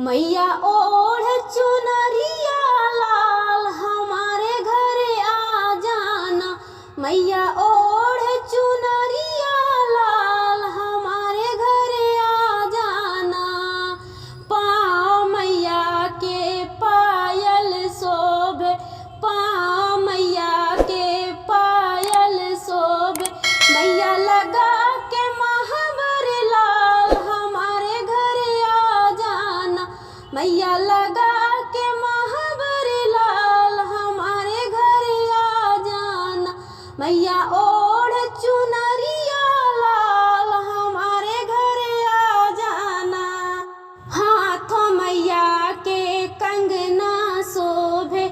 मैया ओढ़ चुनरिया लाल हमारे घरे आ जाना। मैया ओढ़ चुनरिया लाल हमारे घरे आ जाना। पाँव मैया के पायल शोभे, पाँव मैया के पायल शोभे। मैया लगा के महावर लाल हमारे घरे आ जाना। मैया लगा के महावर लाल हमारे घरे आ जाना। मैया ओढ़ चुनरिया लाल हमारे घरे आ जाना। हाथों मैया के कंगना शोभे,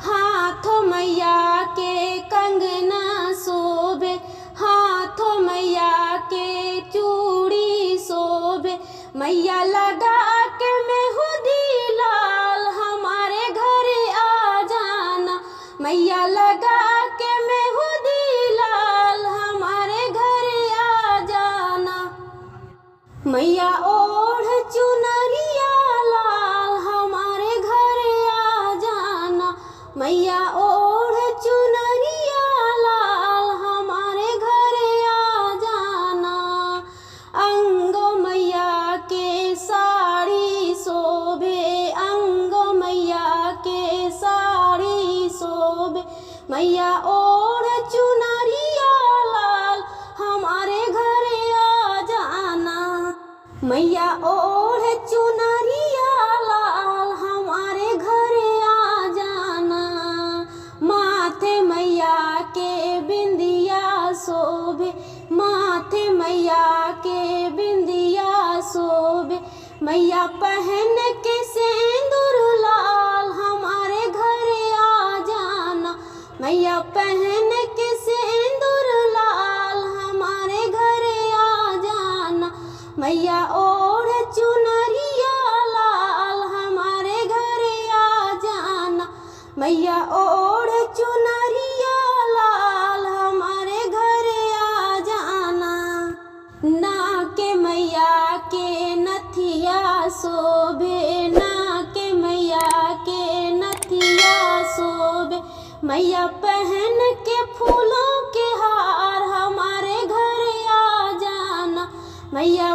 हाथों मैया के कंगना शोभे। हाथों मैया के चूड़ी शोभे। मैया लगा के मेहंदी लाल हमारे घरे आ जाना। मैया लगा के मेहंदी लाल हमारे घरे आ जाना। मैया ओढ़ चुनरिया लाल हमारे घरे आ जाना। मैया ओढ़ चुनरिया लाल हमारे घरे आ जाना। अंगो मैया के साड़ी शोभे, अंगो मैया के साड़ी शोभे। मैया ओढ़ चुनरिया लाल हमारे घरे आ जाना। मैया ओढ़ चुनरिया लाल हमारे घरे आ जाना। माथे मैया के बिंदिया शोभे, माथे मैया के बिंदिया शोभे। मैया पहन के सिंदूर लाल हमारे घरे आ जाना। मैया पहन के सिंदूर लाल हमारे घरे आ जाना। मैया ओढ़ चुनरिया लाल हमारे घरे आ जाना। मैया ओढ़ चुनरिया लाल हमारे घरे आ जाना। नाके मैया के नथिया शोभे, नाके मैया के नथिया शोभे। मैया पहन के फूलों के हार हमारे घरे आ जाना। मैया